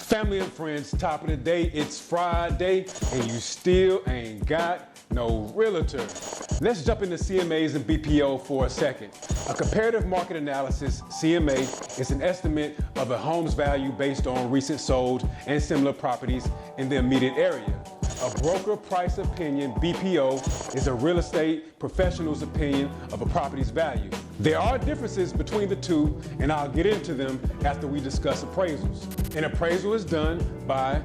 Family and friends, top of the day, it's Friday, and you still ain't got no realtor. Let's jump into CMAs and BPO for a second. A comparative market analysis, CMA, is an estimate of a home's value based on recent sold and similar properties in the immediate area. A broker price opinion, BPO, is a real estate professional's opinion of a property's value. There are differences between the two, and I'll get into them after we discuss appraisals. An appraisal is done by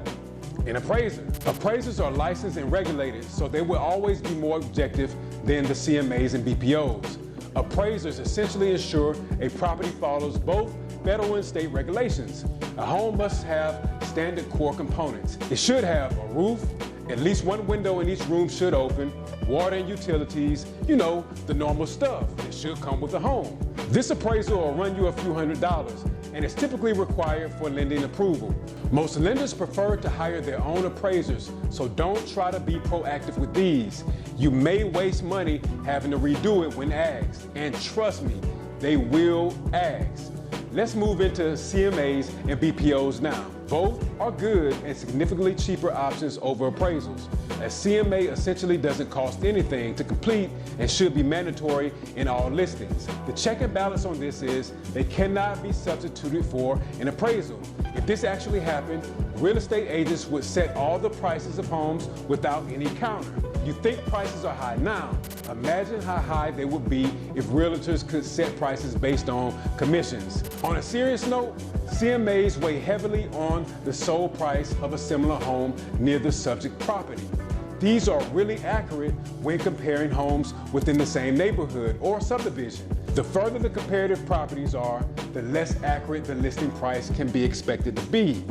an appraiser. Appraisers are licensed and regulated, so they will always be more objective than the CMAs and BPOs. Appraisers essentially ensure a property follows both federal and state regulations. A home must have standard core components. It should have a roof, at least one window in each room should open, water and utilities, you know, the normal stuff that should come with a home. This appraisal will run you a few $100s, and it's typically required for lending approval. Most lenders prefer to hire their own appraisers, so don't try to be proactive with these. You may waste money having to redo it when asked, and trust me, they will ask. Let's move into CMAs and BPOs now. Both are good and significantly cheaper options over appraisals. A CMA essentially doesn't cost anything to complete and should be mandatory in all listings. The check and balance on this is they cannot be substituted for an appraisal. If this actually happened, real estate agents would set all the prices of homes without any counter. You think prices are high now. Imagine how high they would be if realtors could set prices based on commissions. On a serious note, CMAs weigh heavily on the sold price of a similar home near the subject property. These are really accurate when comparing homes within the same neighborhood or subdivision. The further the comparative properties are, the less accurate the listing price can be expected to be.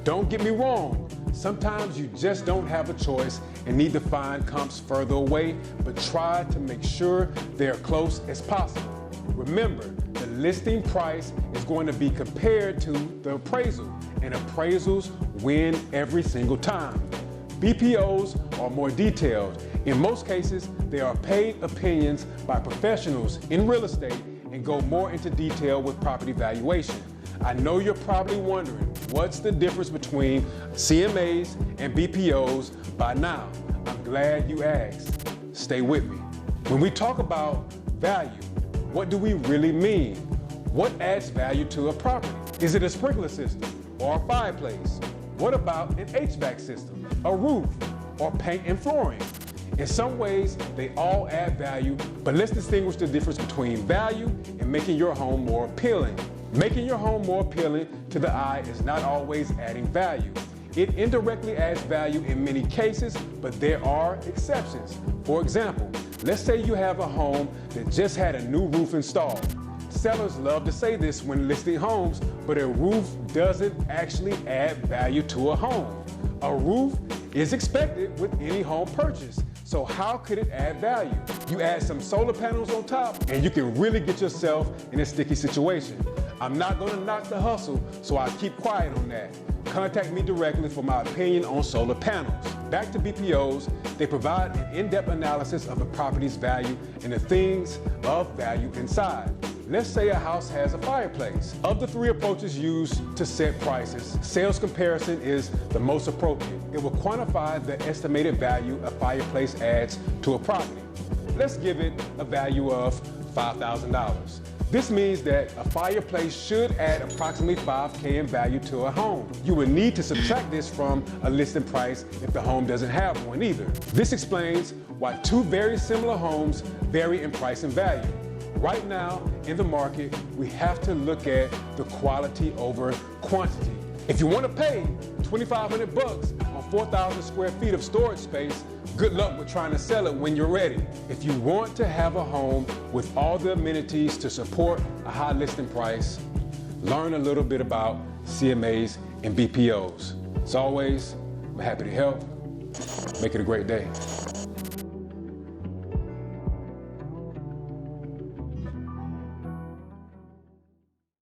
Don't get me wrong, sometimes you just don't have a choice and need to find comps further away, but try to make sure they're close as possible. Remember, the listing price is going to be compared to the appraisal, and appraisals win every single time. BPOs are more detailed. In most cases, they are paid opinions by professionals in real estate and go more into detail with property valuation. I know you're probably wondering, what's the difference between CMAs and BPOs by now? I'm glad you asked. Stay with me. When we talk about value, what do we really mean? What adds value to a property? Is it a sprinkler system or a fireplace? What about an HVAC system, a roof, or paint and flooring? In some ways, they all add value, but let's distinguish the difference between value and making your home more appealing. Making your home more appealing to the eye is not always adding value. It indirectly adds value in many cases, but there are exceptions. For example, let's say you have a home that just had a new roof installed. Sellers love to say this when listing homes, but a roof doesn't actually add value to a home. A roof is expected with any home purchase. So how could it add value? You add some solar panels on top and you can really get yourself in a sticky situation. I'm not gonna knock the hustle, so I keep quiet on that. Contact me directly for my opinion on solar panels. Back to BPOs, they provide an in-depth analysis of a property's value and the things of value inside. Let's say a house has a fireplace. Of the three approaches used to set prices, sales comparison is the most appropriate. It will quantify the estimated value a fireplace adds to a property. Let's give it a value of $5,000. This means that a fireplace should add approximately $5,000 in value to a home. You would need to subtract this from a listing price if the home doesn't have one either. This explains why two very similar homes vary in price and value. Right now, in the market, we have to look at the quality over quantity. If you want to pay $2,500 on 4,000 square feet of storage space, good luck with trying to sell it when you're ready. If you want to have a home with all the amenities to support a high listing price, learn a little bit about CMAs and BPOs. As always, I'm happy to help. Make it a great day.